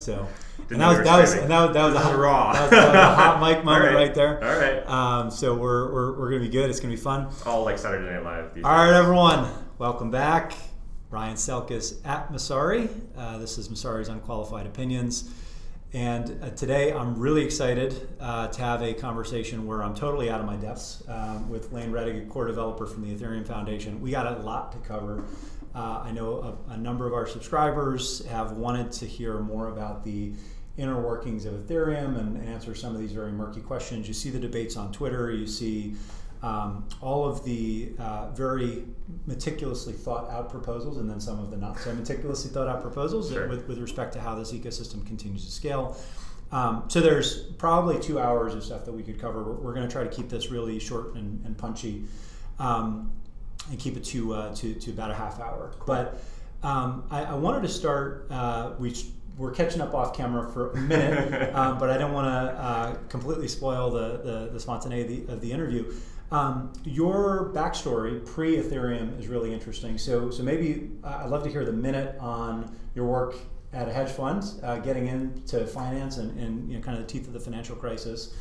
So, and that was a raw. That was a hot mic moment right there. All right. So we're gonna be good. It's gonna be fun. It's all like Saturday Night Live. All right, everyone, welcome back. Ryan Selkis at Messari. This is Messari's Unqualified Opinions. And today I'm really excited to have a conversation where I'm totally out of my depths with Lane Rettig, a core developer from the Ethereum Foundation. We got a lot to cover. I know a number of our subscribers have wanted to hear more about the inner workings of Ethereum and answer some of these very murky questions. You see the debates on Twitter. You see all of the very meticulously thought out proposals, and then some of the not so meticulously thought out proposals with respect to how this ecosystem continues to scale. So there's probably 2 hours of stuff that we could cover. We're going to try to keep this really short and punchy, and keep it to about a half hour. But I wanted to start. We're catching up off camera for a minute, but I don't want to completely spoil the spontaneity of the interview. Your backstory, pre-Ethereum, is really interesting. So maybe I'd love to hear the minute on your work at a hedge fund, getting into finance and kind of the teeth of the financial crisis,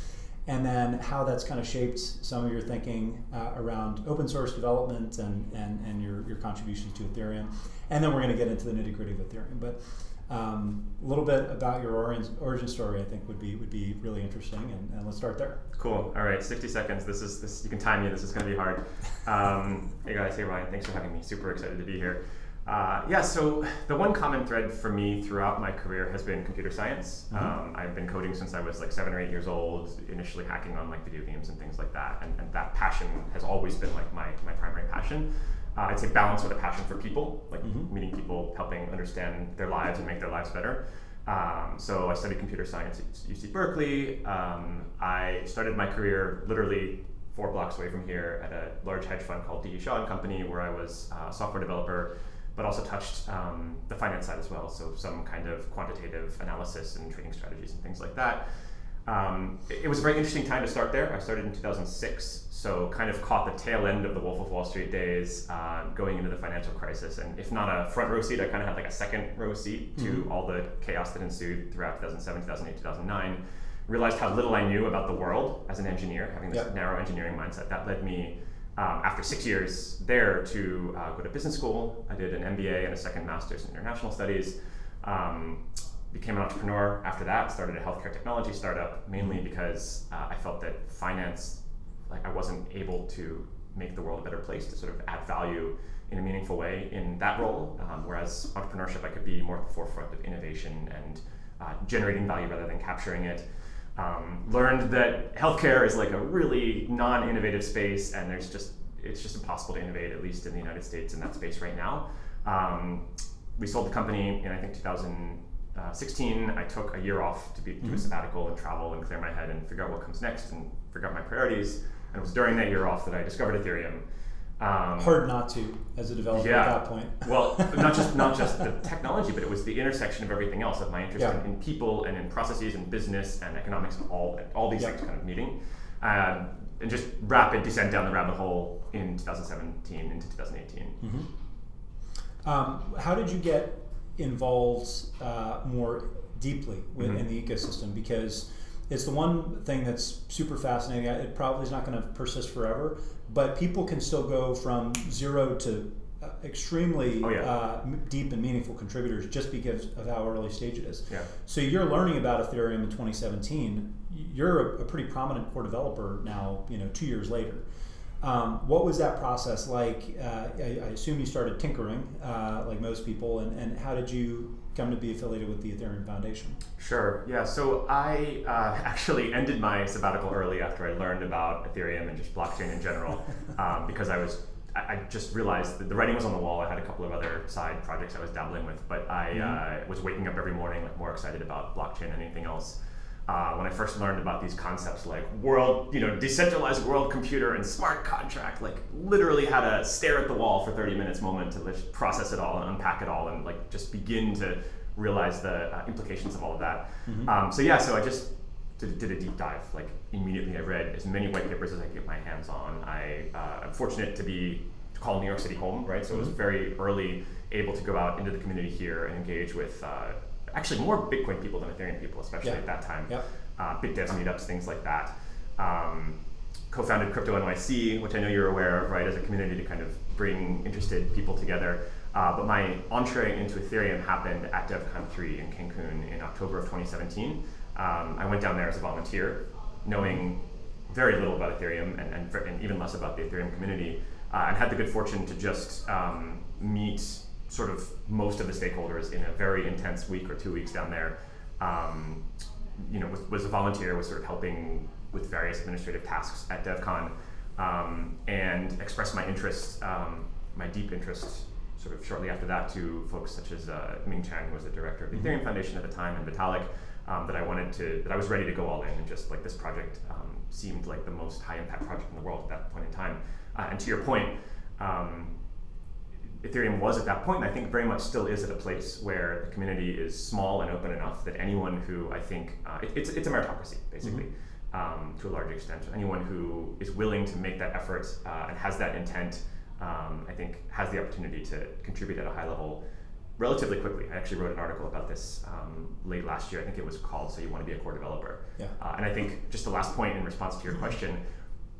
and then how that's kind of shaped some of your thinking around open source development and your contributions to Ethereum. And then we're going to get into the nitty-gritty of Ethereum. But a little bit about your origin story, I think, would be really interesting, and let's start there. Cool. All right, 60 seconds. This you can time me. This is going to be hard. Hey guys, hey Ryan, thanks for having me. Super excited to be here. So the one common thread for me throughout my career has been computer science. I've been coding since I was like 7 or 8 years old, initially hacking on like video games and things like that, and that passion has always been like my primary passion. I'd say balanced with a passion for people, like meeting people, helping understand their lives and make their lives better. So I studied computer science at UC Berkeley. I started my career literally 4 blocks away from here at a large hedge fund called D.E. Shaw & Company, where I was a software developer, but also touched the finance side as well, so some kind of quantitative analysis and trading strategies and things like that. It was a very interesting time to start there. I started in 2006, so kind of caught the tail end of the Wolf of Wall Street days, going into the financial crisis. And if not a front row seat, I kind of had like a second row seat to all the chaos that ensued throughout 2007, 2008, 2009. Realized how little I knew about the world as an engineer, having this narrow engineering mindset. That led me, after 6 years there, to go to business school. I did an MBA and a second master's in international studies. Became an entrepreneur after that, started a healthcare technology startup, mainly because I felt that finance, like I wasn't able to make the world a better place, to sort of add value in a meaningful way in that role, whereas entrepreneurship, I could be more at the forefront of innovation and generating value rather than capturing it. Learned that healthcare is like a really non-innovative space, and it's just impossible to innovate, at least in the United States, in that space right now. We sold the company in, I think, 2016. I took a year off to do a sabbatical and travel and clear my head and figure out what comes next and figure out my priorities. And it was during that year off that I discovered Ethereum. Hard not to, as a developer at that point. Well, not just the technology, but it was the intersection of everything else, of my interest in people and in processes and business and economics and all these things kind of meeting. And just rapid descent down the rabbit hole in 2017 into 2018. How did you get involved more deeply within the ecosystem? Because it's the one thing that's super fascinating. It probably is not going to persist forever, but people can still go from zero to extremely deep and meaningful contributors just because of how early stage it is. So you're learning about Ethereum in 2017. You're a pretty prominent core developer now, 2 years later. What was that process like? I assume you started tinkering, like most people, and how did you come to be affiliated with the Ethereum Foundation? Sure, yeah, so I actually ended my sabbatical early after I learned about Ethereum and just blockchain in general, because I just realized that the writing was on the wall. I had a couple of other side projects I was dabbling with, but I was waking up every morning like more excited about blockchain than anything else. When I first learned about these concepts like decentralized world computer and smart contract, like literally had a stare at the wall for 30 minutes moment to just process it all and unpack it all and like just begin to realize the implications of all of that. So I just did a deep dive. Like immediately I read as many white papers as I could get my hands on. I'm fortunate to call New York City home, right? So it was very early able to go out into the community here and engage with actually more Bitcoin people than Ethereum people, especially at that time. Yep. BitDevs meetups, things like that. Co-founded Crypto NYC, which I know you're aware of, right, as a community to kind of bring interested people together. But my entree into Ethereum happened at DevCon 3 in Cancun in October of 2017. I went down there as a volunteer, knowing very little about Ethereum and even less about the Ethereum community, and had the good fortune to just meet sort of most of the stakeholders in a very intense week or 2 weeks down there. Was a volunteer, was sort of helping with various administrative tasks at DevCon, and expressed my interest, my deep interest, sort of shortly after that, to folks such as Ming Chan, who was the director of the Ethereum Foundation at the time, and Vitalik, that I was ready to go all in, and just like this project seemed like the most high impact project in the world at that point in time. And to your point, Ethereum was at that point, and I think very much still is, at a place where the community is small and open enough that anyone who, I think, it's a meritocracy, basically, to a large extent. Anyone who is willing to make that effort and has that intent, I think, has the opportunity to contribute at a high level relatively quickly. I actually wrote an article about this late last year. I think it was called "So You Want to Be a Core Developer." Yeah. And I think, just the last point in response to your question,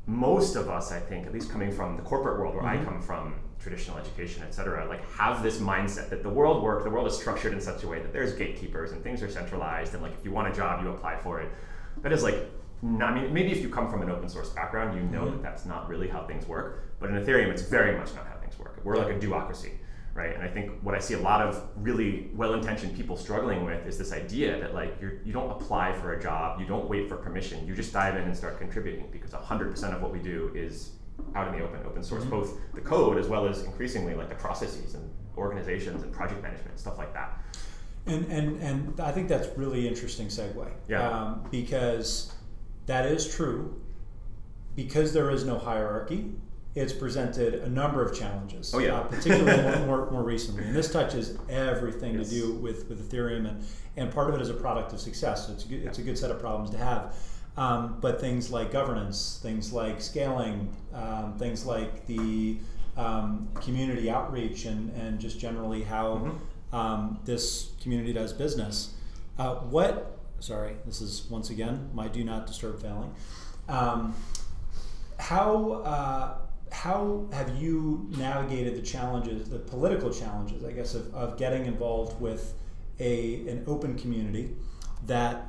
most of us, I think, at least coming from the corporate world where I come from, traditional education, et cetera, like have this mindset that the world is structured in such a way that there's gatekeepers and things are centralized, and like if you want a job, you apply for it. That is like, I mean, maybe if you come from an open source background, you know that that's not really how things work. But in Ethereum, it's very much not how things work. We're like a duocracy, right? And I think what I see a lot of really well-intentioned people struggling with is this idea that like you don't apply for a job, you don't wait for permission, you just dive in and start contributing, because 100% of what we do is out in the open source, both the code as well as increasingly like the processes and organizations and project management and stuff like that. And I think that's really interesting segue. Yeah. Because that is true. Because there is no hierarchy, it's presented a number of challenges. Oh yeah. Particularly more recently. And this touches everything to do with Ethereum, and part of it is a product of success. So it's a good set of problems to have. But things like governance, things like scaling, things like the community outreach, and just generally how this community does business. Sorry, this is once again my do not disturb failing. How have you navigated the challenges, the political challenges, I guess, of getting involved with an open community that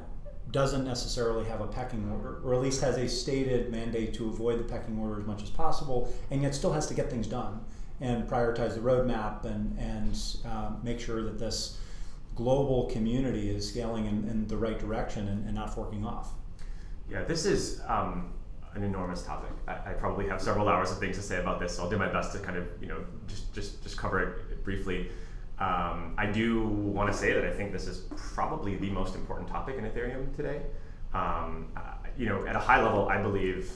doesn't necessarily have a pecking order, or at least has a stated mandate to avoid the pecking order as much as possible, and yet still has to get things done and prioritize the roadmap and make sure that this global community is scaling in the right direction and not forking off? Yeah, this is an enormous topic. I probably have several hours of things to say about this, so I'll do my best to kind of just cover it briefly. I do want to say that I think this is probably the most important topic in Ethereum today. At a high level, I believe,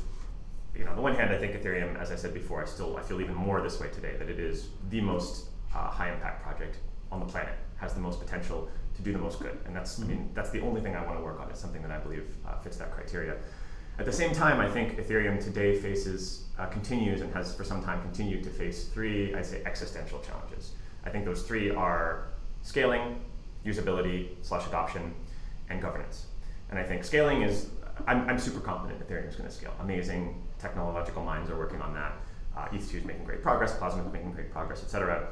on the one hand, I think Ethereum, as I said before, I feel even more this way today, that it is the most high impact project on the planet, has the most potential to do the most good. And that's, that's the only thing I want to work on. It's something that I believe fits that criteria. At the same time, I think Ethereum today continues and has for some time continued to face three, I'd say, existential challenges. I think those three are scaling, usability / adoption, and governance. And I think scaling is, I'm super confident Ethereum is going to scale. Amazing technological minds are working on that. ETH2 is making great progress, Plasma is making great progress, et cetera.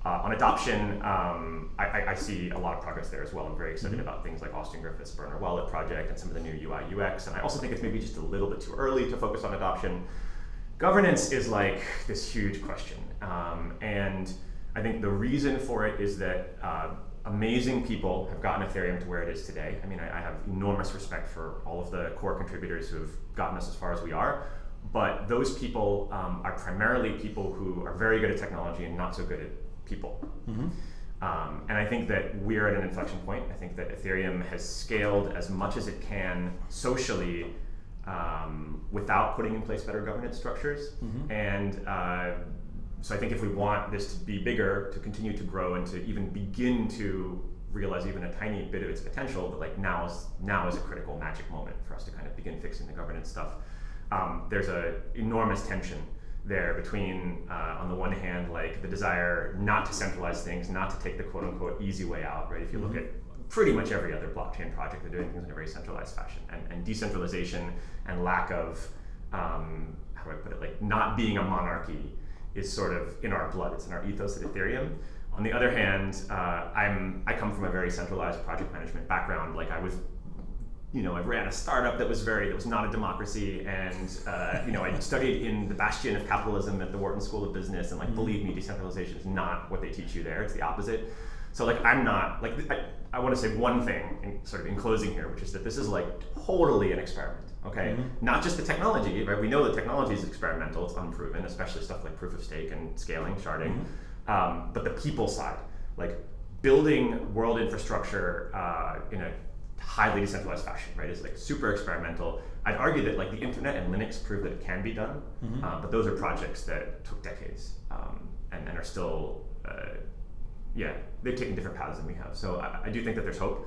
On adoption, I see a lot of progress there as well. I'm very excited about things like Austin Griffith's Burner Wallet project and some of the new UI UX. And I also think it's maybe just a little bit too early to focus on adoption. Governance is like this huge question. And I think the reason for it is that amazing people have gotten Ethereum to where it is today. I mean, I have enormous respect for all of the core contributors who have gotten us as far as we are. But those people are primarily people who are very good at technology and not so good at people. And I think that we're at an inflection point. I think that Ethereum has scaled as much as it can socially without putting in place better governance structures. And so I think if we want this to be bigger, to continue to grow, and to even begin to realize even a tiny bit of its potential, that like now is a critical magic moment for us to kind of begin fixing the governance stuff. There's an enormous tension there between, on the one hand, like the desire not to centralize things, not to take the quote-unquote easy way out, right? If you look at pretty much every other blockchain project. They're doing things in a very centralized fashion, and decentralization and lack of, how do I put it, like not being a monarchy is sort of in our blood. It's in our ethos at Ethereum. On the other hand, I come from a very centralized project management background. Like I ran a startup that was not a democracy, and I studied in the bastion of capitalism at the Wharton School of Business, and like believe me, decentralization is not what they teach you there. It's the opposite. So like I'm not like I want to say one thing in closing here, which is that this is like totally an experiment. Okay, not just the technology, right? We know that technology is experimental; it's unproven, especially stuff like proof of stake and scaling, sharding. But the people side, like building world infrastructure in a highly decentralized fashion, right, is like super experimental. I'd argue that like the internet and Linux prove that it can be done, but those are projects that took decades and are still, they've taken different paths than we have. So I do think that there's hope,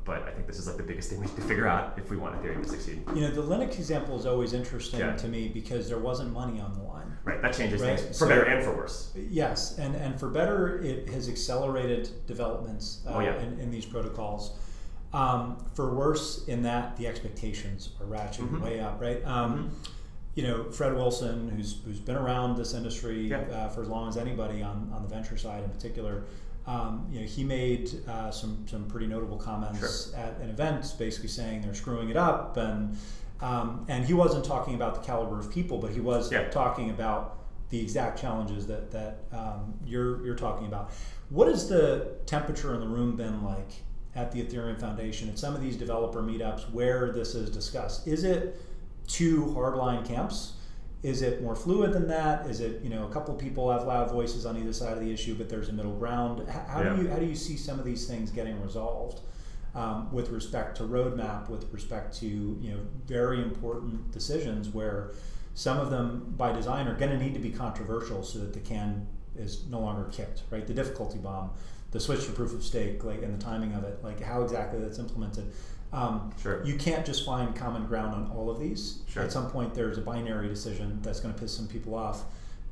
but I think this is like the biggest thing we need to figure out if we want Ethereum to succeed. The Linux example is always interesting to me because there wasn't money on the line. Right, that changes things for better and for worse. Yes, and for better, it has accelerated developments in these protocols. For worse, in that the expectations are ratcheted way up, right? Fred Wilson, who's been around this industry for as long as anybody on the venture side in particular, he made some pretty notable comments at an event, basically saying they're screwing it up, and he wasn't talking about the caliber of people, but he was talking about the exact challenges that you're talking about. What has the temperature in the room been like at the Ethereum Foundation at some of these developer meetups where this is discussed? Is it two hardline camps? Is it more fluid than that? Is it a couple of people have loud voices on either side of the issue, but there's a middle ground? How do you see some of these things getting resolved with respect to roadmap, with respect to very important decisions where some of them by design are going to need to be controversial so that the can is no longer kicked, right? The difficulty bomb, the switch to proof of stake, like, and the timing of it, like how exactly that's implemented. You can't just find common ground on all of these. At some point, there's a binary decision that's going to piss some people off,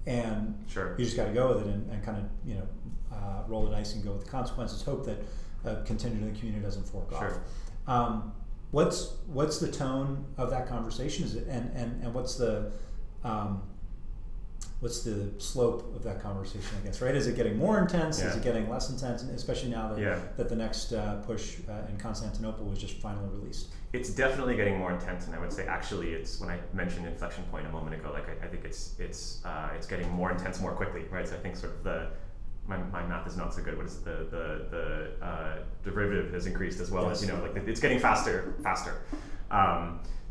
and you just got to go with it and kind of roll the dice and go with the consequences. Hope that a contingent of the community doesn't fork off. What's the tone of that conversation? Is it and what's the slope of that conversation, I guess, right? Is it getting more intense? Is it getting less intense? And especially now that the next push in Constantinople was just finally released. It's definitely getting more intense, and I would say actually it's, when I mentioned inflection point a moment ago, like I think it's getting more intense more quickly, right? So I think sort of my math is not so good. What is the derivative has increased as well as like it's getting faster.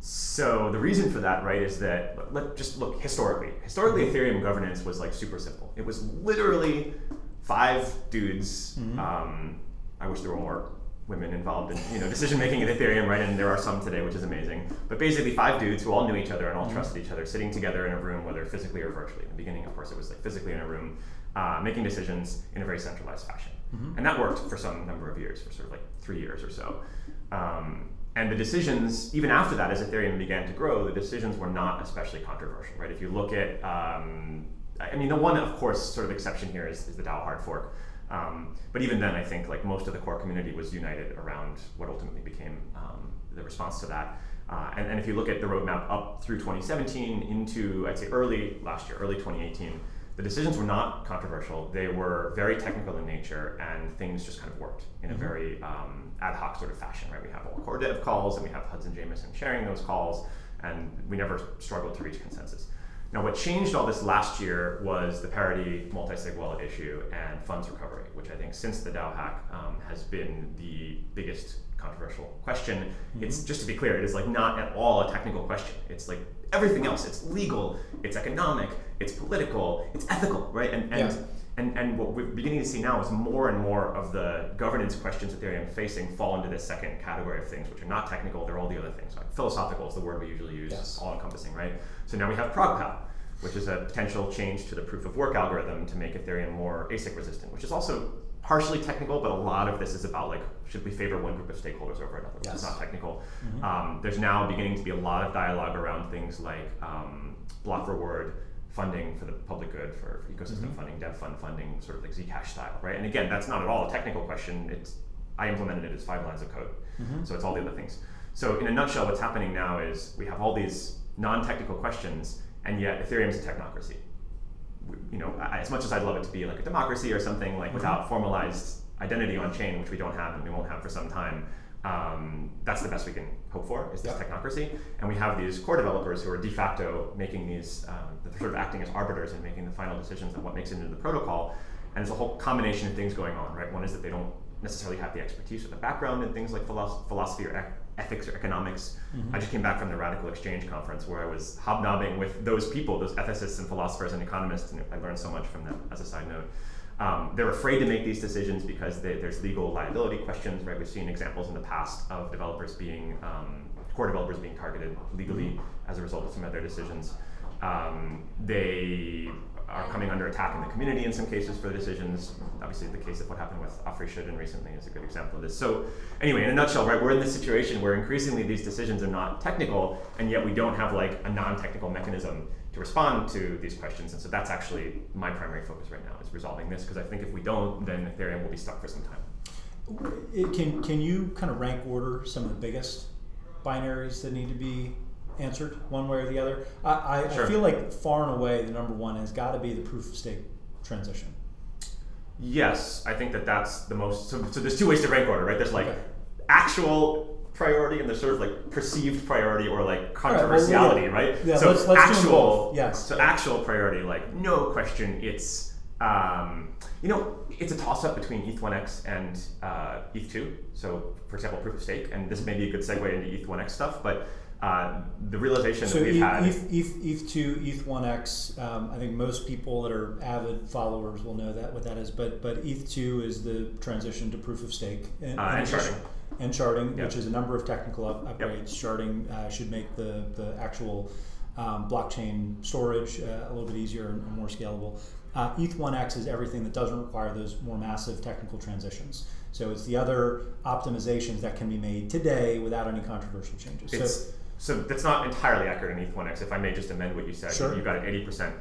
So the reason for that, right, is that let's just look historically. Historically, Ethereum governance was like super simple. It was literally 5 dudes. I wish there were more women involved in decision making at Ethereum, right? And there are some today, which is amazing. But basically, 5 dudes who all knew each other and all trusted each other, sitting together in a room, whether physically or virtually. In the beginning, of course, it was like physically in a room, making decisions in a very centralized fashion, and that worked for some number of years, for sort of like 3 years or so. And the decisions, even after that, as Ethereum began to grow, the decisions were not especially controversial, right? If you look at, the one, of course, sort of exception here is the DAO hard fork. But even then, I think like most of the core community was united around what ultimately became the response to that. And if you look at the roadmap up through 2017 into, I'd say, early 2018, the decisions were not controversial. They were very technical in nature, and things just kind of worked in a very ad hoc sort of fashion, right? We have all core dev calls, and we have Hudson Jameson sharing those calls, and we never struggled to reach consensus. Now, what changed all this last year was the parity multi-sig wallet issue and funds recovery, which I think since the DAO hack has been the biggest controversial question. It's, just to be clear, it is like not at all a technical question. It's like everything else. It's legal, it's economic, it's political, it's ethical, right? And what we're beginning to see now is more and more of the governance questions Ethereum facing fall into this second category of things, which are not technical, they're all the other things. Like philosophical is the word we usually use, all encompassing, right? So now we have ProgPow, which is a potential change to the proof of work algorithm to make Ethereum more ASIC resistant, which is also partially technical, but a lot of this is about like, should we favor one group of stakeholders over another, which is not technical. There's now beginning to be a lot of dialogue around things like block reward funding for the public good, for ecosystem funding, dev fund funding, sort of like Zcash style, right? And again, that's not at all a technical question. It's I implemented it as 5 lines of code. So it's all the other things. So in a nutshell, what's happening now is we have all these non-technical questions, and yet Ethereum is a technocracy. As much as I'd love it to be like a democracy or something like without formalized identity on chain, which we don't have and we won't have for some time, that's the best we can hope for, is this technocracy. And we have these core developers who are de facto making these, they're sort of acting as arbiters and making the final decisions on what makes it into the protocol. And there's a whole combination of things going on, right? One is that they don't necessarily have the expertise or the background in things like philosophy or ethics or economics. I just came back from the Radical Exchange conference where I was hobnobbing with those people, those ethicists and philosophers and economists, and I learned so much from them, as a side note. They're afraid to make these decisions because there's legal liability questions, right? We've seen examples in the past of developers being, core developers being targeted legally as a result of some of their decisions. They are coming under attack in the community in some cases for the decisions. Obviously, the case of what happened with Afri Shudin recently is a good example of this. So anyway, in a nutshell, right, we're in this situation where increasingly these decisions are not technical, and yet we don't have like a non-technical mechanism to respond to these questions. And so that's actually my primary focus right now, is resolving this, because I think if we don't, then Ethereum will be stuck for some time. Can you kind of rank order some of the biggest binaries that need to be answered one way or the other? I feel like far and away the number one has got to be the proof of stake transition. Yes, I think that's the most, so there's 2 ways to rank order, right? There's like actual priority and there's sort of like perceived priority or like controversiality, right? Yeah, so let's actual, do both. Yes. So actual priority, like no question, it's, it's a toss-up between ETH1X and ETH2. So for example, proof of stake, and this may be a good segue into ETH1X stuff, but the realization that we've had. ETH2, ETH1X, I think most people that are avid followers will know what that is, but ETH2 is the transition to proof of stake. And sharding. And sharding, which is a number of technical upgrades. Sharding should make the actual blockchain storage a little bit easier and more scalable. ETH1X is everything that doesn't require those more massive technical transitions. So it's the other optimizations that can be made today without any controversial changes. So that's not entirely accurate in ETH1X. If I may just amend what you said, you got it 80%.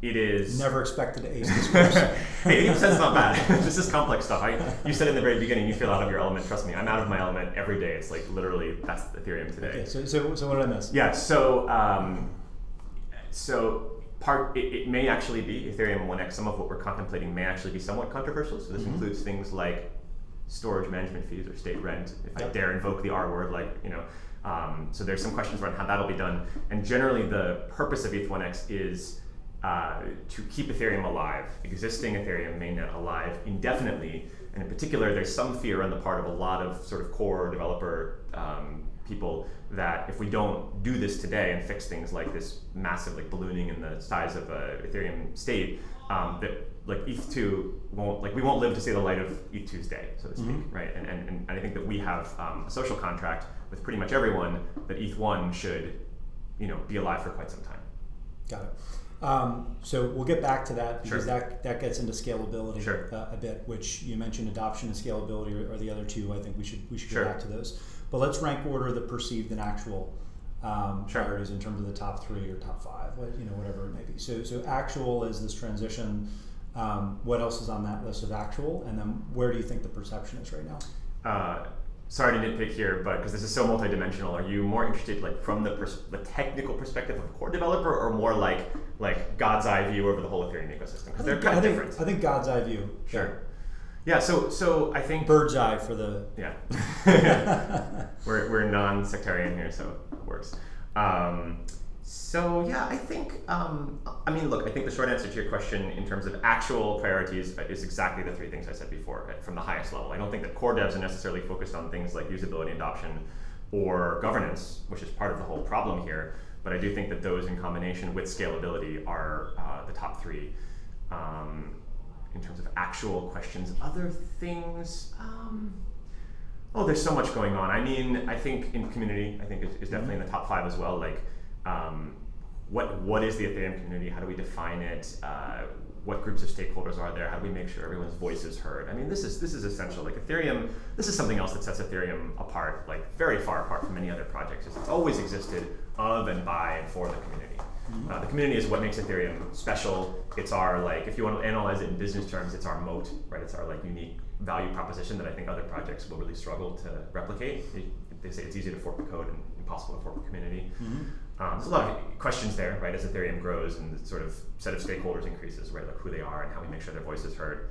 It is never expected to ace this course. Hey, 80% is not bad. This is complex stuff. You said in the very beginning you feel out of your element. Trust me, I'm out of my element every day. It's like literally that's Ethereum today. Okay, so what did I miss? Yeah. It may actually be Ethereum 1x. Some of what we're contemplating may actually be somewhat controversial. So this includes things like storage management fees or state rent. If I dare invoke the R word, so there's some questions around how that'll be done. And generally, the purpose of ETH1x is to keep Ethereum alive, existing Ethereum mainnet alive indefinitely. And in particular, there's some fear on the part of a lot of sort of core developer people that if we don't do this today and fix things like this massive ballooning in the size of a Ethereum state, that ETH2 we won't live to see the light of ETH2's day, so to speak, right? And I think that we have a social contract with pretty much everyone that ETH1 should, be alive for quite some time. Got it. So we'll get back to that because that gets into scalability a bit, which you mentioned adoption and scalability are the other two. I think we should get back to those. But let's rank order the perceived and actual priorities in terms of the top 3 or top 5, whatever it may be. So actual is this transition. What else is on that list of actual, and then where do you think the perception is right now? Sorry to nitpick here, but because this is so multidimensional, are you more interested from the technical perspective of a core developer, or more like God's eye view over the whole Ethereum ecosystem? Because they're kind of different. I think God's eye view. Sure. Yeah. So I think bird's eye for the we're non-sectarian here, so it works. I think I think the short answer to your question in terms of actual priorities is exactly the 3 things I said before, from the highest level. I don't think that core devs are necessarily focused on things like usability and adoption or governance, which is part of the whole problem here, but I do think that those in combination with scalability are the top 3. In terms of actual questions, other things, there's so much going on. I think in community, I think is definitely in the top 5 as well. What is the Ethereum community? How do we define it? What groups of stakeholders are there? How do we make sure everyone's voice is heard? This is essential. Ethereum, this is something else that sets Ethereum apart, very far apart from many other projects. It's always existed of and by and for the community. The community is what makes Ethereum special. It's our, if you want to analyze it in business terms, it's our moat, right? It's our unique value proposition that I think other projects will really struggle to replicate. They say it's easy to fork the code and impossible to fork the community. There's a lot of questions there, right? As Ethereum grows and the sort of set of stakeholders increases, right? Like who they are and how we make sure their voice is heard.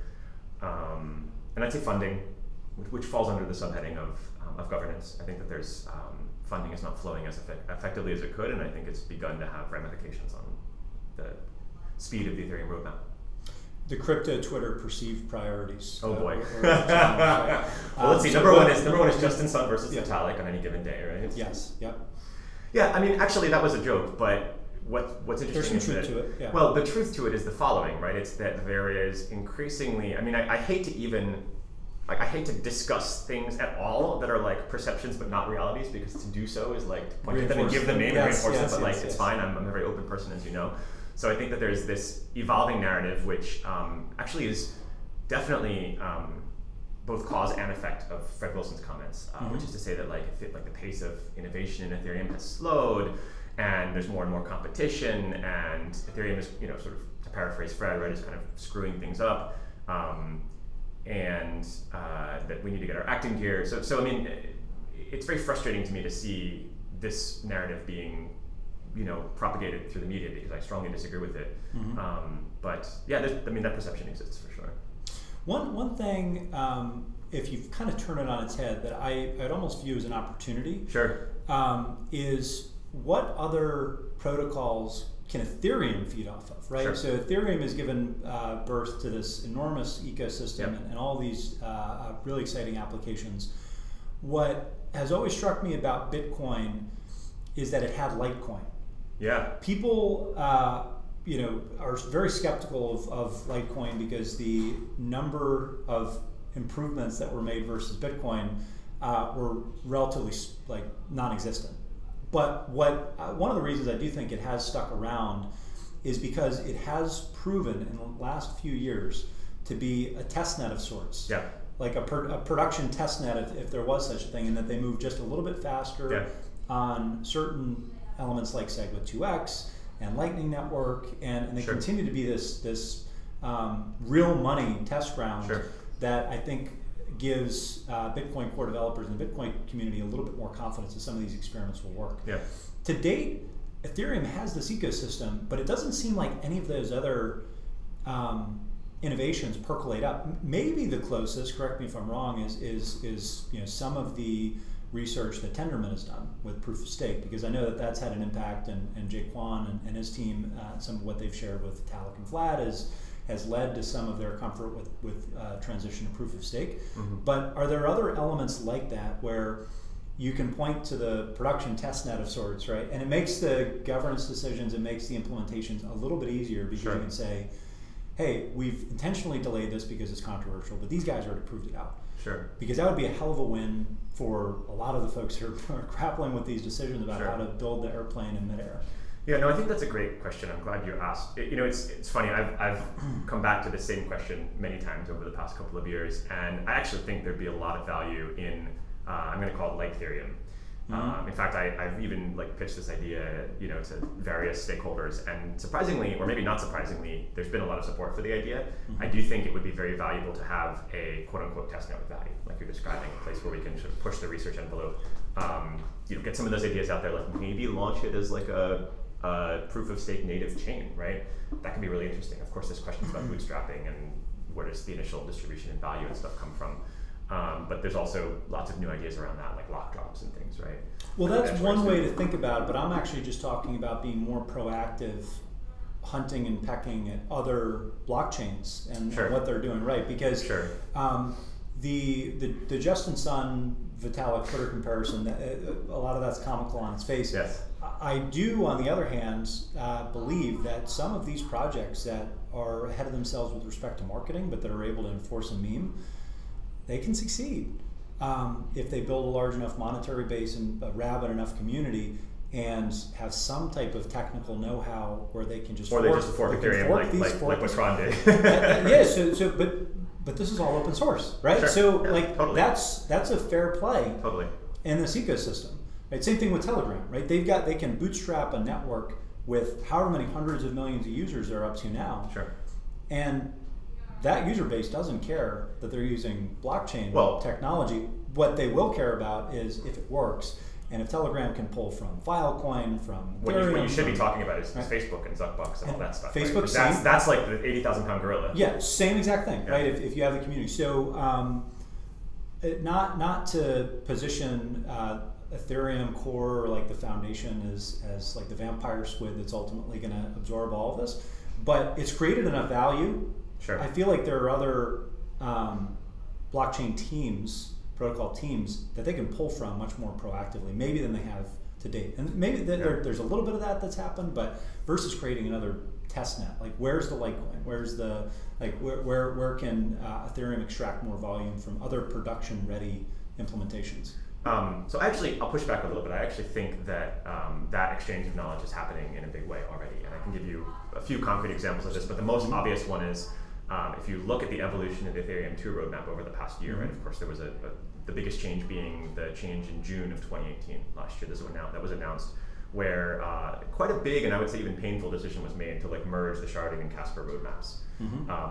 And I'd say funding, which falls under the subheading of governance. I think that there's funding is not flowing as effectively as it could, and I think it's begun to have ramifications on the speed of the Ethereum roadmap. The crypto Twitter perceived priorities. Oh boy. Right? Well, let's see. Number one is Justin Sun versus Vitalik on any given day, right? Yes. Yep. Yeah. I mean, actually, that was a joke, but what's interesting There's some is truth to it. Yeah. Well, the truth to it is the following, right? It's that there is increasingly. I mean, I hate to even. Like, I hate to discuss things at all that are like perceptions but not realities, because to do so is like to point at them and give them name and reinforce them, but like it's fine. I'm a very open person, as you know. So I think that there's this evolving narrative which actually is definitely both cause and effect of Fred Wilson's comments, which is to say that like the pace of innovation in Ethereum has slowed, and there's more and more competition, and Ethereum is, sort of, to paraphrase Fred, right, is kind of screwing things up. And that we need to get our act in gear. So I mean, it's very frustrating to me to see this narrative being, propagated through the media, because I strongly disagree with it. But yeah, that perception exists for sure. One thing, if you kind of turn it on its head, that I'd almost view as an opportunity. Sure. Is what other protocols can Ethereum feed off of, right? Sure. So Ethereum has given birth to this enormous ecosystem and all these really exciting applications. What has always struck me about Bitcoin is that it had Litecoin. Yeah. People, are very skeptical of Litecoin because the number of improvements that were made versus Bitcoin were relatively non-existent. But one of the reasons I do think it has stuck around is because it has proven in the last few years to be a test net of sorts. Yeah. Like a production test net, if there was such a thing, and that they moved just a little bit faster on certain elements like SegWit 2x and Lightning Network, and they continue to be this real money test ground that I think gives Bitcoin core developers and the Bitcoin community a little bit more confidence that some of these experiments will work. Yeah. To date, Ethereum has this ecosystem, but it doesn't seem like any of those other innovations percolate up. Maybe the closest, correct me if I'm wrong, is some of the research that Tendermint has done with proof of stake, because I know that's had an impact, and Jay Kwan and his team, some of what they've shared with Vitalik and Vlad has led to some of their comfort with transition to proof of stake. But are there other elements like that where you can point to the production test net of sorts, right? And it makes the governance decisions, it makes the implementations a little bit easier, because you can say, hey, we've intentionally delayed this because it's controversial, but these guys already proved it out. Sure. Because that would be a hell of a win for a lot of the folks who are grappling with these decisions about how to build the airplane in midair. Yeah, no, I think that's a great question. I'm glad you asked. It's funny. I've come back to the same question many times over the past couple of years, and I actually think there'd be a lot of value in I'm going to call it light Ethereum. In fact, I've even pitched this idea, to various stakeholders, and surprisingly, or maybe not surprisingly, there's been a lot of support for the idea. I do think it would be very valuable to have a quote-unquote test net of value, like you're describing, a place where we can sort of push the research envelope, get some of those ideas out there, maybe launch it as a proof of stake native chain, right? That can be really interesting. Of course, there's questions about bootstrapping and where does the initial distribution and value and stuff come from. But there's also lots of new ideas around that, like lock drops and things, right? Well, that's one way to think about it, but I'm actually just talking about being more proactive, hunting and pecking at other blockchains and what they're doing right. Because the Justin Sun Vitalik Twitter comparison, a lot of that's comical on its face. Yes. I do, on the other hand, believe that some of these projects that are ahead of themselves with respect to marketing, but that are able to enforce a meme, they can succeed if they build a large enough monetary base and a rabid enough community, and have some type of technical know-how where they can just fork Ethereum like what Tron did. But this is all open source, right? Sure. So totally. that's a fair play totally in this ecosystem. Right? Same thing with Telegram, right? They can bootstrap a network with however many hundreds of millions of users they're up to now. Sure. And that user base doesn't care that they're using blockchain technology. What they will care about is if it works, and if Telegram can pull from Filecoin, from what Ethereum, you should be talking about is Facebook and Zuckbucks and all that stuff. Facebook, right? That's like the 80,000-pound gorilla. Yeah, same exact thing, right? If you have the community. So not to position Ethereum core or like the foundation as like the vampire squid that's ultimately going to absorb all of this, but it's created enough value. Sure. I feel like there are other blockchain teams, protocol teams, that they can pull from much more proactively, maybe than they have to date. And maybe there's a little bit of that's happened, but versus creating another test net, like where's the Litecoin? Where's the where can Ethereum extract more volume from other production ready implementations? So I'll push back a little bit. I actually think that that exchange of knowledge is happening in a big way already, and I can give you a few concrete examples of this. But the most obvious one is if you look at the evolution of the Ethereum 2 roadmap over the past year, right? Of course, there was the biggest change being the change in June of 2018 last year. That was announced, where quite a big and I would say even painful decision was made to like merge the sharding and Casper roadmaps.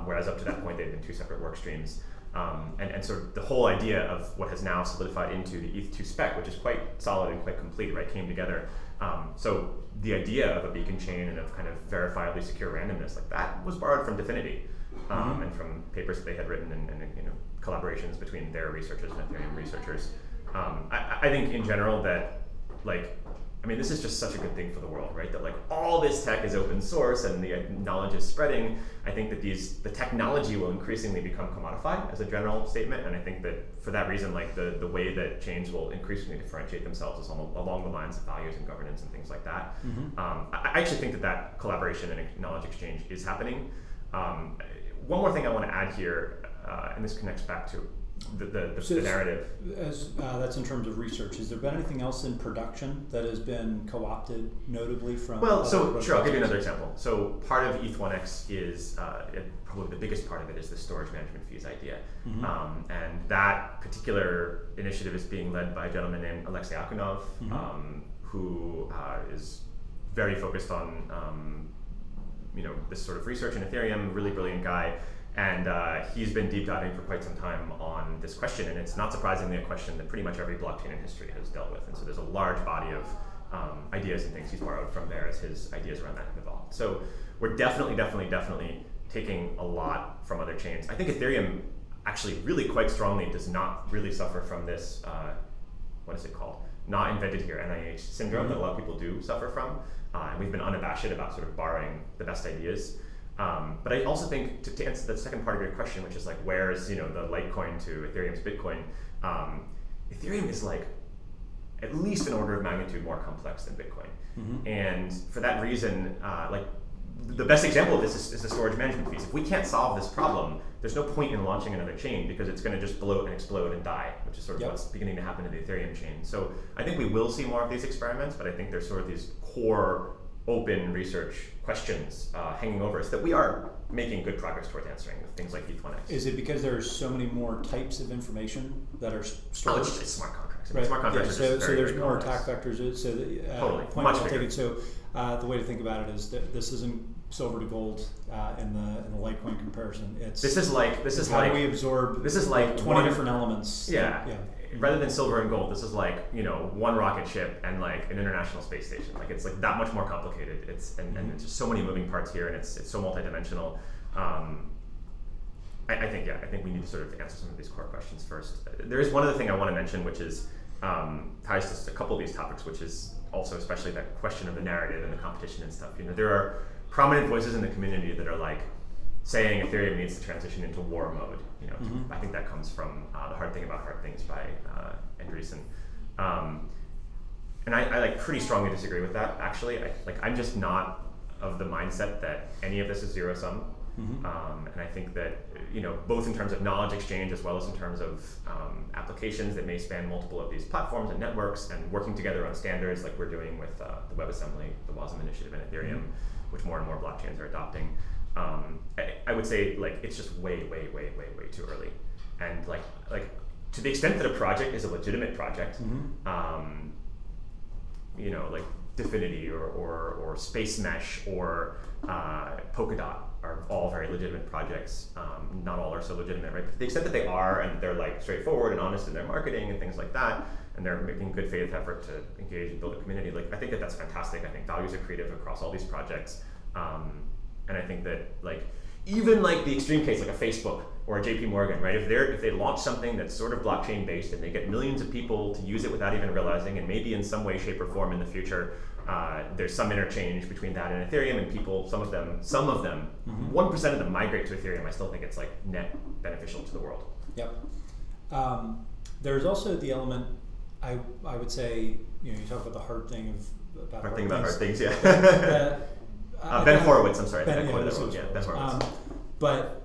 Whereas up to that point they'd been two separate work streams. And so the whole idea of what has now solidified into the ETH2 spec, which is quite solid and quite complete, right, came together. So the idea of a beacon chain and of kind of verifiably secure randomness, like that was borrowed from Dfinity and from papers that they had written and collaborations between their researchers and Ethereum researchers. I think in general that this is just such a good thing for the world, right? That like all this tech is open source and the knowledge is spreading. I think that the technology will increasingly become commodified as a general statement, and I think that for that reason, like the way that chains will increasingly differentiate themselves is along the lines of values and governance and things like that. I actually think that collaboration and knowledge exchange is happening. One more thing I want to add here, and this connects back to the narrative. That's in terms of research. Has there been anything else in production that has been co-opted notably from? Sure, I'll give you another example. So part of ETH1X is, probably the biggest part of it is the storage management fees idea. And that particular initiative is being led by a gentleman named Alexei Akunov, who is very focused on this sort of research in Ethereum, really brilliant guy. And he's been deep diving for quite some time on this question, and it's not surprisingly a question that pretty much every blockchain in history has dealt with. And so there's a large body of ideas and things he's borrowed from there as his ideas around that have evolved. So we're definitely taking a lot from other chains. I think Ethereum actually really quite strongly does not really suffer from this, what is it called? Not invented here, NIH syndrome that a lot of people do suffer from. And we've been unabashed about sort of borrowing the best ideas. But I also think to answer the second part of your question, which is like where is the Litecoin to Ethereum's Bitcoin, Ethereum is like at least an order of magnitude more complex than Bitcoin, and for that reason, the best example of this is the storage management fees. If we can't solve this problem, there's no point in launching another chain because it's going to just bloat and explode and die, which is sort of what's beginning to happen to the Ethereum chain. So I think we will see more of these experiments, but I think there's sort of these core open research questions hanging over us that we are making good progress towards answering with things like ETH1X. Is it because there's so many more types of information that are stored? It's smart contracts. Right. Smart contracts so there's very more complex. attack vectors. So Totally, point much well bigger. taken. So the way to think about it is that this isn't silver to gold in the Litecoin comparison. This is like how do we absorb 20 different elements. Yeah. Rather than silver and gold, this is like one rocket ship and like an international space station. Like it's like that much more complicated. It's and it's just so many moving parts here, and it's so multidimensional. I think we need to sort of answer some of these core questions first. There is one other thing I want to mention, which is ties to a couple of these topics, which is also especially that question of the narrative and the competition and stuff. There are prominent voices in the community that are like saying Ethereum needs to transition into war mode. I think that comes from The Hard Thing About Hard Things by Andreessen. And I like pretty strongly disagree with that. Actually, I'm just not of the mindset that any of this is zero sum. And I think that both in terms of knowledge exchange as well as in terms of applications that may span multiple of these platforms and networks and working together on standards like we're doing with the WebAssembly, the WASM initiative, and Ethereum, which more and more blockchains are adopting. I would say it's just way too early, and like to the extent that a project is a legitimate project, like Dfinity or Space Mesh or Polkadot are all very legitimate projects. Not all are so legitimate, right? But to the extent that they are, and they're like straightforward and honest in their marketing and things like that, and they're making good faith effort to engage and build a community, like I think that that's fantastic. I think values are creative across all these projects, and I think that like even like the extreme case, like a Facebook or a JP Morgan, right? If they launch something that's sort of blockchain based and they get millions of people to use it without even realizing, and maybe in some way, shape, or form in the future, there's some interchange between that and Ethereum, and people, some of them, 1% of them migrate to Ethereum. I still think it's like net beneficial to the world. Yep. There's also the element, I would say, you talk about the hard thing about hard things, yeah. Ben Horowitz, I'm sorry. Ben Horowitz. But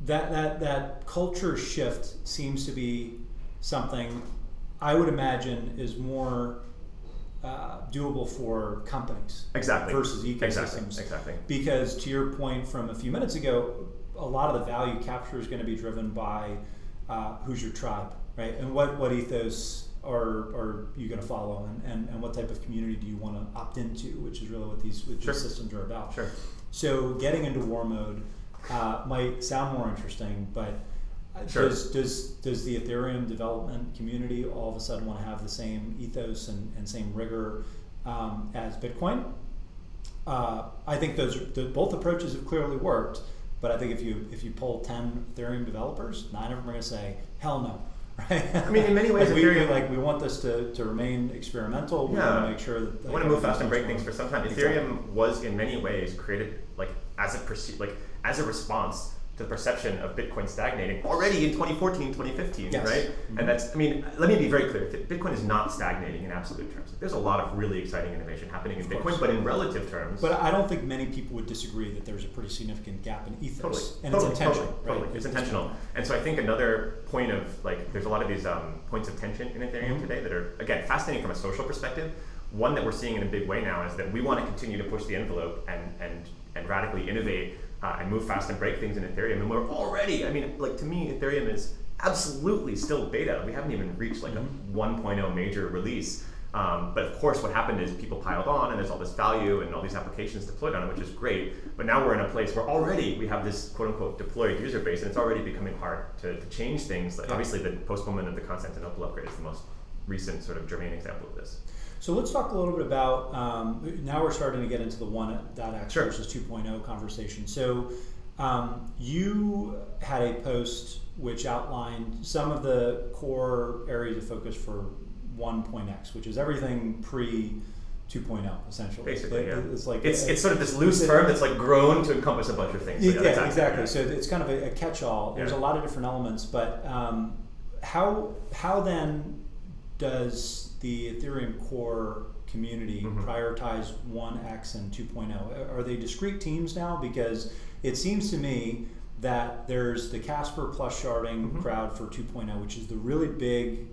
that culture shift seems to be something I would imagine is more doable for companies versus ecosystems. Exactly. Because to your point from a few minutes ago, a lot of the value capture is going to be driven by who's your tribe, right? And what ethos are you going to follow, and what type of community do you want to opt into, which is really what these systems are about. Sure. So getting into war mode might sound more interesting, but does the Ethereum development community all of a sudden want to have the same ethos and same rigor as Bitcoin? I think both approaches have clearly worked, but I think if you poll 10 Ethereum developers, 9 of them are going to say, hell no. Right? I mean, in many ways, we want this to remain experimental. We want to make sure that we want to move fast and break things for some time. Ethereum was in many ways created like as a response to the perception of Bitcoin stagnating already in 2014, 2015, right? Mm-hmm. And that's, I mean, let me be very clear. Bitcoin is not stagnating in absolute terms. There's a lot of really exciting innovation happening in Bitcoin, but in relative terms. But I don't think many people would disagree that there's a pretty significant gap in ethos. Totally. And it's intentional. Totally. Right? It's intentional. And so I think another point of, like, there's a lot of these points of tension in Ethereum today that are, again, fascinating from a social perspective. One that we're seeing in a big way now is that we want to continue to push the envelope and radically innovate and move fast and break things in Ethereum. And we're already, I mean, like, to me, Ethereum is absolutely still beta. We haven't even reached like a 1.0 major release. But of course, what happened is people piled on, and there's all this value and all these applications deployed on it, which is great. But now we're in a place where already we have this quote unquote deployed user base, and it's already becoming hard to change things. Like, obviously, the postponement of the Constantinople upgrade is the most recent sort of germane example of this. So let's talk a little bit about, now we're starting to get into the 1.x versus 2.0 conversation. So you had a post which outlined some of the core areas of focus for 1.x, which is everything pre-2.0, essentially. Basically, yeah. It's like it's sort of this loose term that's like grown to encompass a bunch of things. So yeah, exactly. So it's kind of a catch-all. There's a lot of different elements, but how then does the Ethereum core community prioritize 1x and 2.0? Are they discrete teams now? Because it seems to me that there's the Casper plus sharding crowd for 2.0, which is the really big,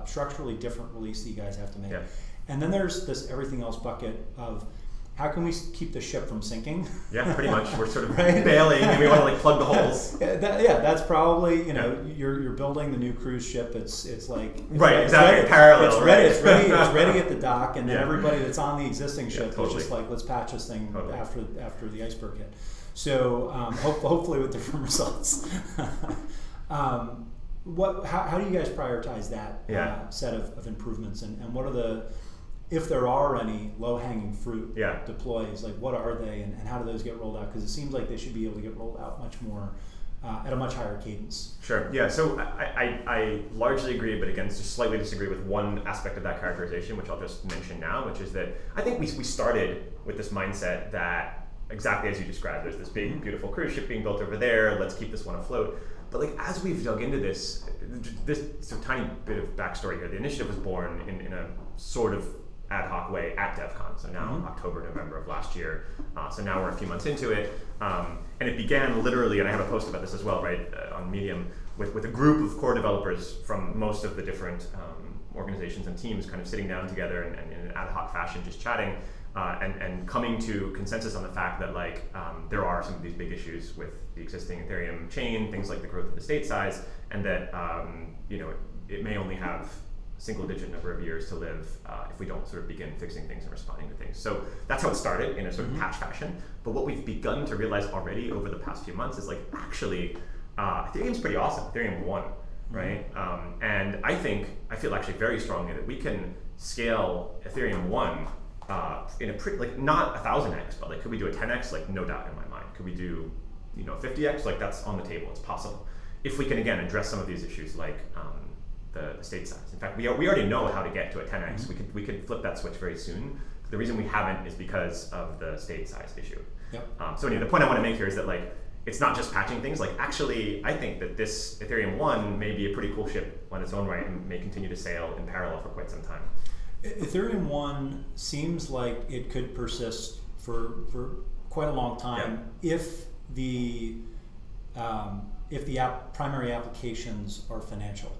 structurally different release that you guys have to make. Yeah. And then there's this everything else bucket of how can we keep the ship from sinking? Yeah, pretty much. We're sort of bailing, and we want to like plug the holes. That's probably, you're building the new cruise ship. It's like exactly parallel. It's ready. It's ready at the dock, and then everybody that's on the existing ship is just like, let's patch this thing after the iceberg hit. So hopefully with different results. How do you guys prioritize that set of improvements, and what are the, if there are any low-hanging fruit deploys, like what are they, and how do those get rolled out? Because it seems like they should be able to get rolled out much more at a much higher cadence. Sure. Yeah. So I largely agree, but again, just slightly disagree with one aspect of that characterization, which I'll just mention now, which is that I think we started with this mindset that exactly as you described, there's this big, beautiful cruise ship being built over there. Let's keep this one afloat. But like as we've dug into this sort of tiny bit of backstory here, the initiative was born in a sort of ad hoc way at DevCon. So now October, November of last year. So now we're a few months into it. And it began literally, and I have a post about this as well, right, on Medium, with a group of core developers from most of the different organizations and teams kind of sitting down together and in an ad hoc fashion just chatting and coming to consensus on the fact that like there are some of these big issues with the existing Ethereum chain, things like the growth of the state size, and that it may only have single-digit number of years to live if we don't sort of begin fixing things and responding to things. So that's how it started in a sort of patch fashion. But what we've begun to realize already over the past few months is like, actually, Ethereum's pretty awesome. Ethereum won, right? And I feel actually very strongly that we can scale Ethereum 1 in a pretty, like, not 1,000x, but like, could we do a 10x? Like, no doubt in my mind. Could we do, 50x? Like, that's on the table. It's possible. If we can, again, address some of these issues like the state size. In fact, we already know how to get to a 10x. We could flip that switch very soon. The reason we haven't is because of the state size issue. Yep. So anyway, the point I want to make here is that, like, it's not just patching things. Like, actually, I think that this Ethereum 1 may be a pretty cool ship on its own right and may continue to sail in parallel for quite some time. Ethereum 1 seems like it could persist for quite a long time if the primary applications are financial.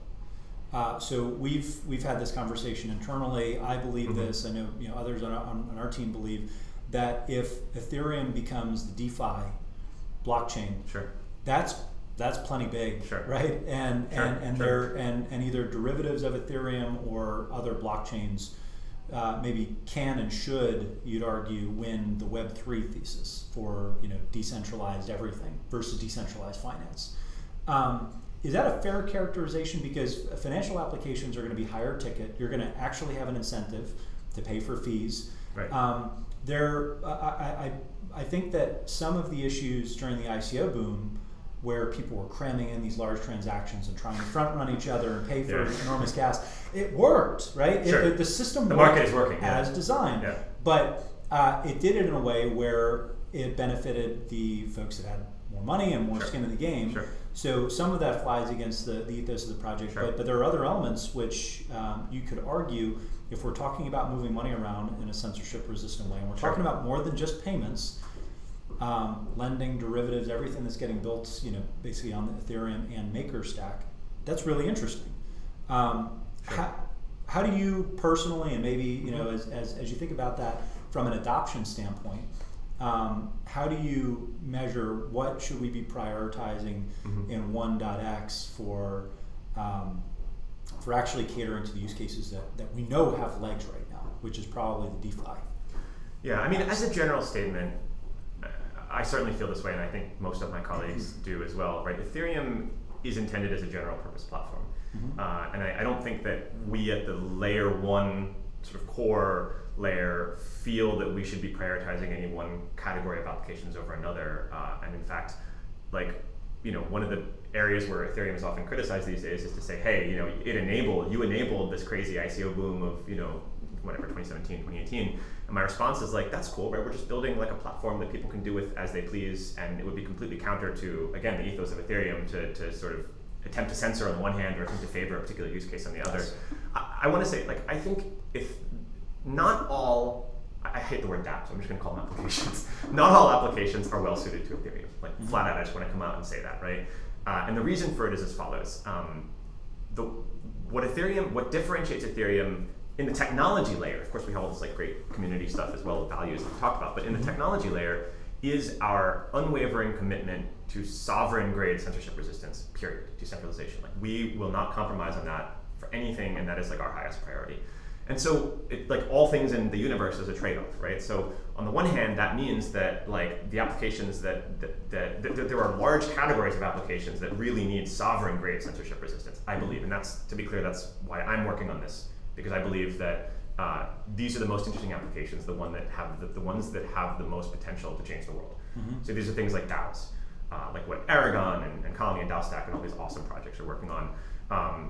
So we've had this conversation internally. I believe this. I know others on our team believe that if Ethereum becomes the DeFi blockchain, that's plenty big, right? And either derivatives of Ethereum or other blockchains maybe can and should, you'd argue, win the Web3 thesis for decentralized everything versus decentralized finance. Is that a fair characterization? Because financial applications are going to be higher ticket. You're going to actually have an incentive to pay for fees. Right. I think that some of the issues during the ICO boom, where people were cramming in these large transactions and trying to front run each other and pay for enormous gas, it worked, right? The system the market is working as designed, but it did it in a way where it benefited the folks that had more money and more skin in the game. So some of that flies against the ethos of the project, but there are other elements which you could argue, if we're talking about moving money around in a censorship-resistant way, and we're talking about more than just payments, lending, derivatives, everything that's getting built, basically on the Ethereum and Maker stack, that's really interesting. How do you personally, and maybe as you think about that from an adoption standpoint, how do you measure what should we be prioritizing in 1.x for actually catering to the use cases that we know have legs right now, which is probably the DeFi? Yeah, I mean, as a general statement, I certainly feel this way, and I think most of my colleagues do as well, right? Ethereum is intended as a general purpose platform. And I don't think that we at the layer 1 sort of core layer feel that we should be prioritizing any one category of applications over another. And in fact, one of the areas where Ethereum is often criticized these days is to say, hey, you enabled this crazy ICO boom of, 2017, 2018. And my response is like, that's cool, right? We're just building like a platform that people can do with as they please, and it would be completely counter to, again, the ethos of Ethereum to sort of attempt to censor on the one hand or attempt to favor a particular use case on the other. I want to say, I think if not all, I hate the word dApps, so I'm just going to call them applications. Not all applications are well suited to Ethereum. Flat out, I just want to come out and say that, right? And the reason for it is as follows. What differentiates Ethereum in the technology layer, of course we have all this great community stuff as well as values that we talked about, but in the technology layer is our unwavering commitment to sovereign grade censorship resistance, period, decentralization. We will not compromise on that for anything, and that is our highest priority. And so, all things in the universe is a trade-off, right? So, on the one hand, that means that the applications that there are large categories of applications that really need sovereign-grade censorship resistance, I believe, and that's, to be clear, that's why I'm working on this, because I believe that these are the most interesting applications, the ones that have the most potential to change the world. So these are things like DAOs, like what Aragon and Colony and DAO Stack and all these awesome projects are working on.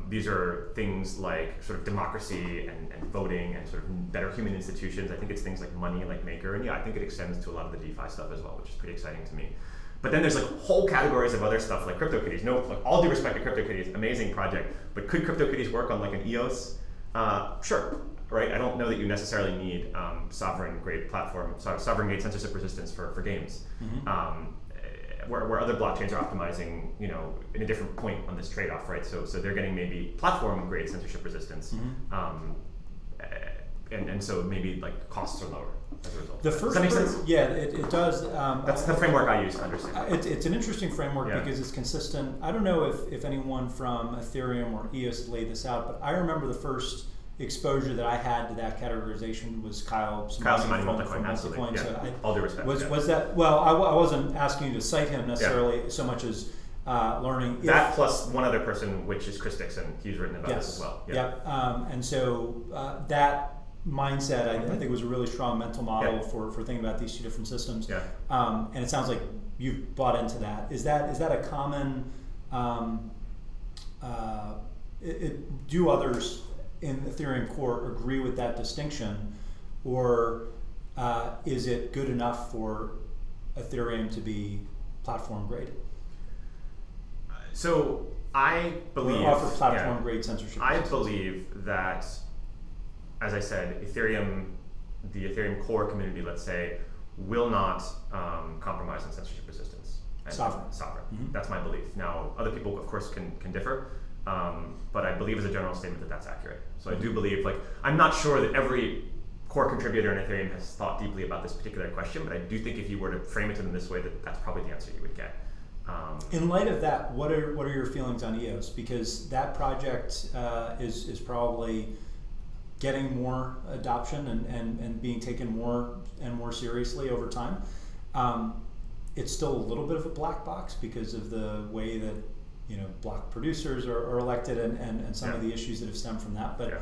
These are things like sort of democracy and voting and sort of better human institutions. I think it's things like money, like Maker, and I think it extends to a lot of the DeFi stuff as well, which is pretty exciting to me. But then there's whole categories of other stuff like CryptoKitties. No, all due respect to CryptoKitties, amazing project, but could CryptoKitties work on an EOS? Sure, right? I don't know that you necessarily need sovereign grade censorship resistance for games. Where other blockchains are optimizing, in a different point on this trade-off, right? So they're getting maybe platform-grade censorship resistance. and so maybe like costs are lower as a result. The Does first that make sense? Yeah, it does. That's the framework I use to understand. It's an interesting framework because it's consistent. I don't know if anyone from Ethereum or EOS laid this out, but I remember the first exposure that I had to that categorization was Kyle Samani Multicoin, absolutely. Yeah. So all due respect. Was that, well, I wasn't asking you to cite him necessarily so much as learning. That plus one other person, which is Chris Dixon. He's written about this as well. Yeah. And so that mindset, I think, was a really strong mental model for thinking about these two different systems. Yeah. And it sounds like you've bought into that. Is that a common? Do others in Ethereum core agree with that distinction, or is it good enough for Ethereum to be platform grade? So I believe or offer platform grade censorship. I believe that, as I said, the Ethereum core community, let's say, will not compromise on censorship resistance. Sovereign. Mm-hmm. That's my belief. Now, other people, of course, can differ, but I believe as a general statement that that's accurate. So I do believe, like, I'm not sure that every core contributor in Ethereum has thought deeply about this particular question, but I do think if you were to frame it to them this way, that's probably the answer you would get. In light of that, what are your feelings on EOS? Because that project is probably getting more adoption and being taken more and more seriously over time. It's still a little bit of a black box because of the way that block producers are elected and some of the issues that have stemmed from that. But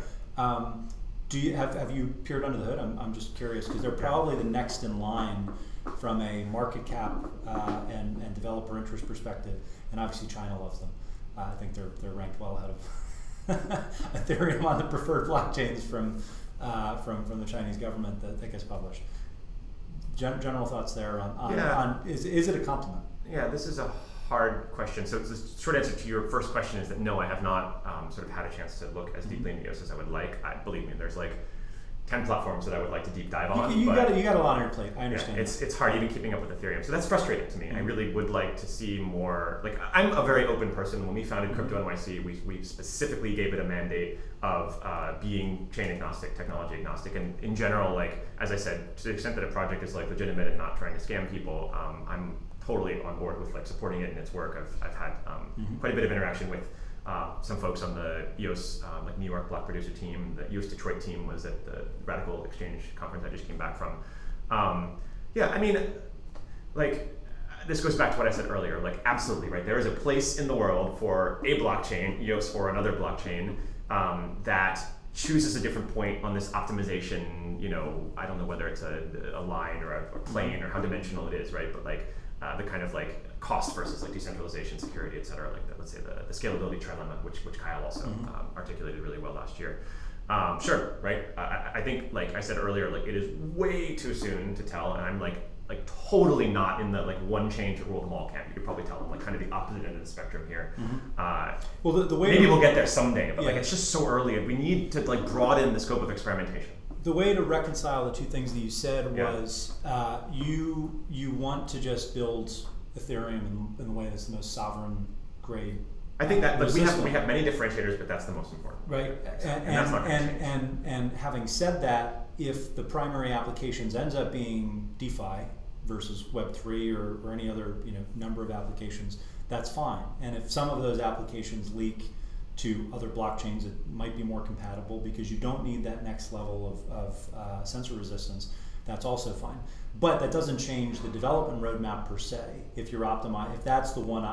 do you have you peered under the hood? I'm just curious because they're probably the next in line from a market cap and developer interest perspective, and obviously China loves them. I think they're ranked well ahead of Ethereum on the preferred blockchains from the Chinese government that gets published. General thoughts there on is it a compliment? Yeah, this is a hard question. So the short answer to your first question is that no, I have not sort of had a chance to look as deeply into EOS as I would like. Believe me, there's like 10 platforms that I would like to deep dive on. You got a lot on your plate. I understand. Yeah, it's hard even keeping up with Ethereum. So that's frustrating to me. I really would like to see more. Like, I'm a very open person. When we founded Crypto NYC, we specifically gave it a mandate of being chain agnostic, technology agnostic, and in general, like as I said, to the extent that a project is like legitimate and not trying to scam people, I'm totally on board with like supporting it in its work. I've had quite a bit of interaction with some folks on the EOS like New York block producer team. The EOS Detroit team was at the Radical Exchange conference I just came back from. Yeah, I mean, like this goes back to what I said earlier. Like, absolutely right. There is a place in the world for a blockchain, EOS or another blockchain, that chooses a different point on this optimization. I don't know whether it's a line or a plane or how dimensional it is, right? But like the kind of like cost versus like decentralization, security, et cetera, like let's say the scalability trilemma, which Kyle also articulated really well last year. Sure, right? I think, like I said earlier, like it is way too soon to tell, and I'm like totally not in the like one chain to rule them all camp. You could probably tell I'm like kind of the opposite end of the spectrum here. Well, the way maybe we'll get there someday, but like it's just so early. We need to like broaden the scope of experimentation. The way to reconcile the two things that you said was you want to just build Ethereum in the way that's the most sovereign grade. I think that we have many differentiators, but that's the most important. Right, and having said that, if the primary applications ends up being DeFi versus Web3 or any other number of applications, that's fine. And if some of those applications leak to other blockchains, it might be more compatible because you don't need that next level of censor resistance. That's also fine. But that doesn't change the development roadmap per se. If that's the one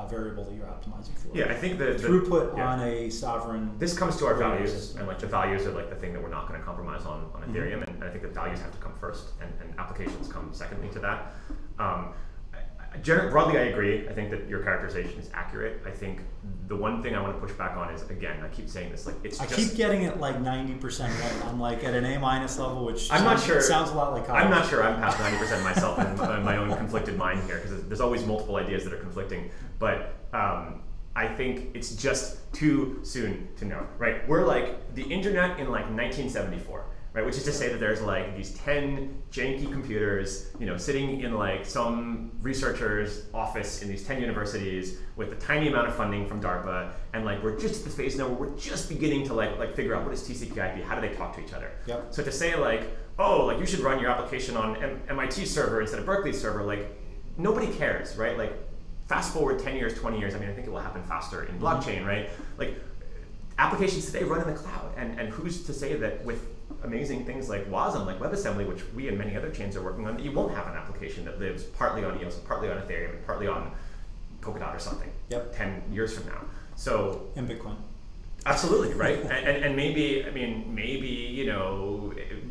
variable that you're optimizing for. Yeah, I think the throughput on a sovereign. This comes to our values, system. And like the values are like the thing that we're not going to compromise on Ethereum, and I think the values have to come first, and applications come secondly to that. Broadly, I agree. I think that your characterization is accurate. I think the one thing I want to push back on is, again, I keep saying this, like I keep getting it like 90% right. I'm like at an A- level, which not sure. Sounds a lot like college. I'm not sure I'm past 90% myself in my own conflicted mind here, because there's always multiple ideas that are conflicting. But I think it's just too soon to know, right? We're like the internet in like 1974. right? Which is to say that there's like these 10 janky computers, sitting in like some researcher's office in these 10 universities with a tiny amount of funding from DARPA, and like we're just at the phase now where we're just beginning to like figure out what is TCP/IP, how do they talk to each other. Yep. So to say like, oh, like you should run your application on MIT server instead of Berkeley server, like nobody cares, right? Like fast forward 10 years, 20 years, I mean, I think it will happen faster in blockchain, right? Like applications today run in the cloud, and who's to say that with amazing things like WASM, like WebAssembly, which we and many other chains are working on, that you won't have an application that lives partly on EOS, partly on Ethereum, and partly on Polkadot or something. Yep. 10 years from now. So and Bitcoin. Absolutely, right? and maybe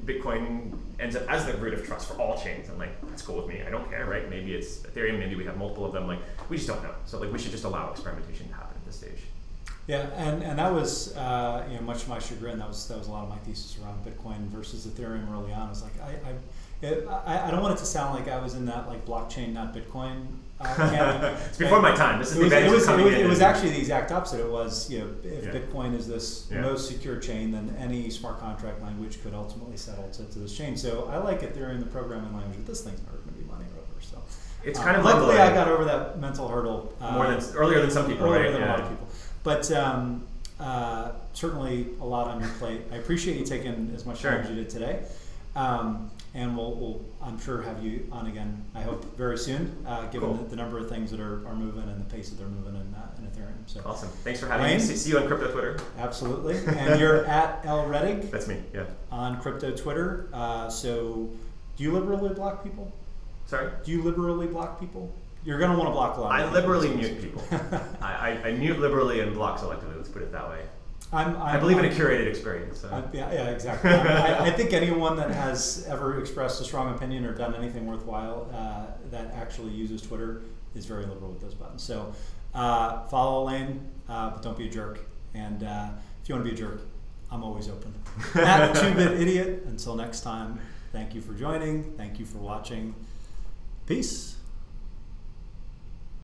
Bitcoin ends up as the root of trust for all chains, and like that's cool with me. I don't care, right? Maybe it's Ethereum, maybe we have multiple of them. Like we just don't know. So like we should just allow experimentation to happen at this stage. Yeah, and that was much to my chagrin. That was a lot of my thesis around Bitcoin versus Ethereum early on. It's like I don't want it to sound like I was in that like blockchain, not Bitcoin. It's before my time. This is it was actually the exact opposite. It was if Bitcoin is this most secure chain, then any smart contract language could ultimately settle to this chain. So I like Ethereum, the programming language, but this thing's never going to be money over. So it's kind of luckily I got over that mental hurdle earlier than some people, earlier than a lot of people. But certainly a lot on your plate. I appreciate you taking as much time as you did today. And we'll I'm sure have you on again, I hope very soon, given the number of things that are moving and the pace that they're moving in Ethereum. So awesome. Thanks for having me. See you on Crypto Twitter. Absolutely. And you're at Rettig. That's me, yeah. On Crypto Twitter. So do you liberally block people? Sorry? Do you liberally block people? You're going to want to block a lot. I liberally mute people. I mute liberally and block selectively, let's put it that way. I believe in a curated experience. So. Yeah, exactly. I think anyone that has ever expressed a strong opinion or done anything worthwhile that actually uses Twitter is very liberal with those buttons. So follow a lane, but don't be a jerk. And if you want to be a jerk, I'm always open. At 2-Bit Idiot. Until next time, thank you for joining. Thank you for watching. Peace.